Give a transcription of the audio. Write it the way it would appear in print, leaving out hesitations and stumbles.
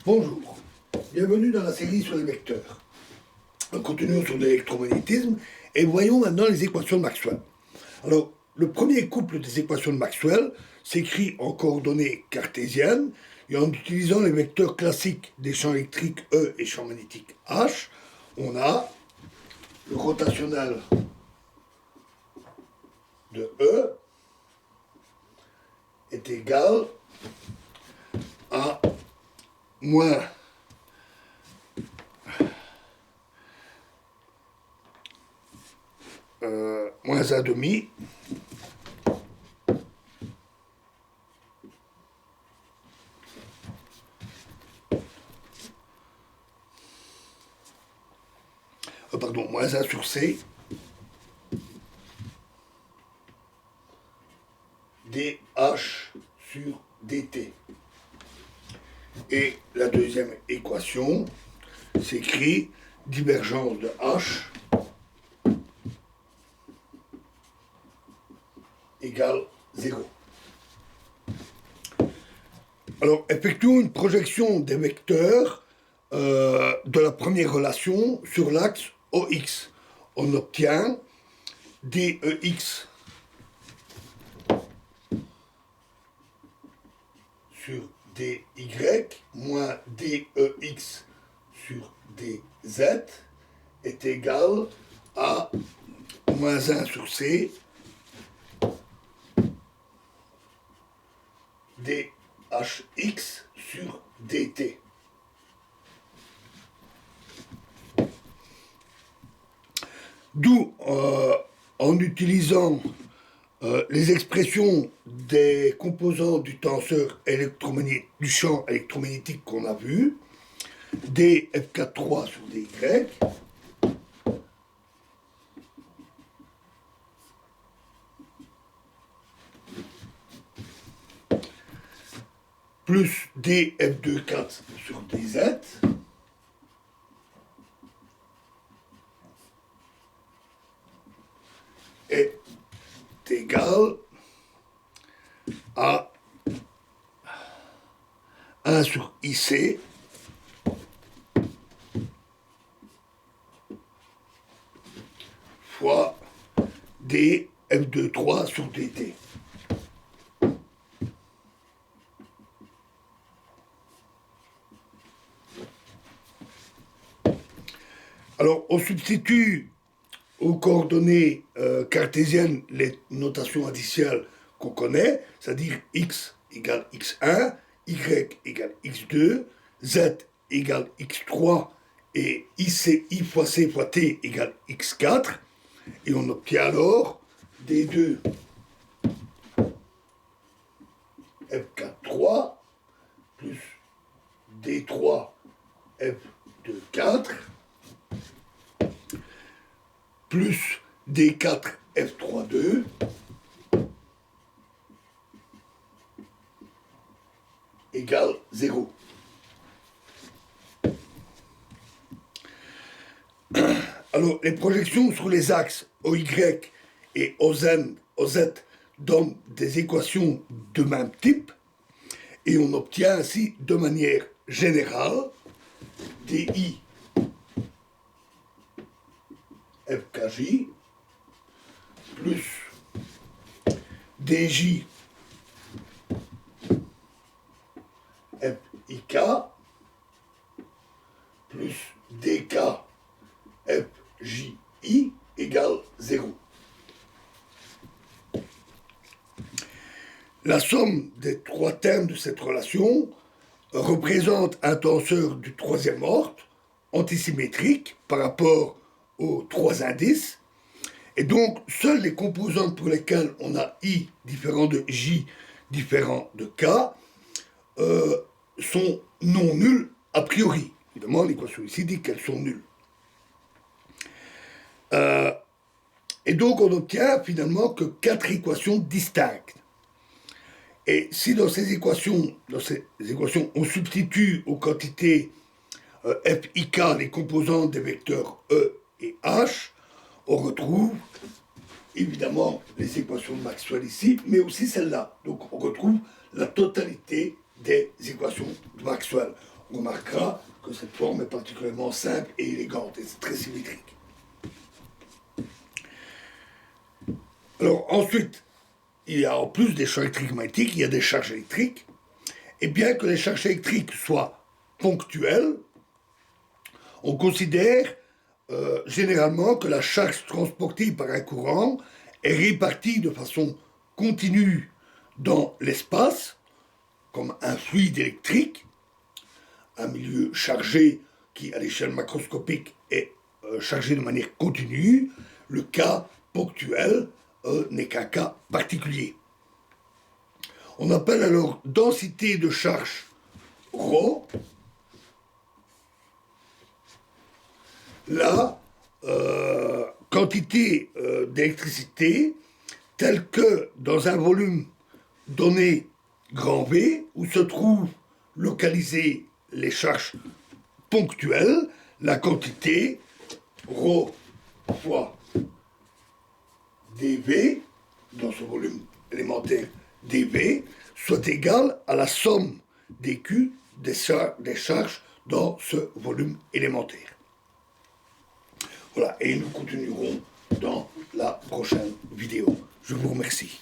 Bonjour, bienvenue dans la série sur les vecteurs. Nous continuons sur l'électromagnétisme et voyons maintenant les équations de Maxwell. Alors, le premier couple des équations de Maxwell s'écrit en coordonnées cartésiennes et en utilisant les vecteurs classiques des champs électriques E et champs magnétiques H, on a le rotationnel de E est égal à moins moins 1 demi moins 1 sur C dH sur dt. Et la deuxième équation s'écrit divergence de H égale 0. Alors, effectuons une projection des vecteurs de la première relation sur l'axe OX. On obtient DEX sur dy moins DEX sur dz est égal à moins 1 sur C dHx sur dt. D'où, en utilisant les expressions des composants du tenseur électromagnétique, du champ électromagnétique qu'on a vu, dF4,3 sur dy, plus dF2,4 sur dz, est égal à 1 sur IC fois dF2,3 sur dt. Alors, on substitue aux coordonnées cartésiennes les notations additionnelles qu'on connaît, c'est-à-dire x égale x1, y égale x2, z égale x3 et i fois c fois t égale x4, et on obtient alors d2 f4,3 plus d3 f2,4 plus D4 F3,2 égale 0. Alors, les projections sur les axes OY et OZ donnent des équations de même type et on obtient ainsi de manière générale DI FKJ plus DJ FIK plus DK FJI égale 0. La somme des trois termes de cette relation représente un tenseur du troisième ordre antisymétrique par rapport aux trois indices, et donc seules les composantes pour lesquelles on a I différent de J différent de K sont non nulles a priori. Évidemment, l'équation ici dit qu'elles sont nulles. Et donc on obtient finalement que 4 équations distinctes. Et si dans ces équations, on substitue aux quantités FIK les composantes des vecteurs E et H, on retrouve évidemment les équations de Maxwell ici, mais aussi celle-là. Donc on retrouve la totalité des équations de Maxwell. on remarquera que cette forme est particulièrement simple et élégante, et c'est très symétrique. Alors ensuite, il y a en plus des champs électriques magnétiques, il y a des charges électriques, et bien que les charges électriques soient ponctuelles, on considère généralement que la charge transportée par un courant est répartie de façon continue dans l'espace, comme un fluide électrique, un milieu chargé qui, à l'échelle macroscopique, est chargé de manière continue. Le cas ponctuel n'est qu'un cas particulier. On appelle alors densité de charge ρ la quantité d'électricité telle que dans un volume donné grand V, où se trouvent localisées les charges ponctuelles, la quantité ρ fois dV, dans ce volume élémentaire dV, soit égale à la somme des Q des charges dans ce volume élémentaire. Voilà, et nous continuerons dans la prochaine vidéo. Je vous remercie.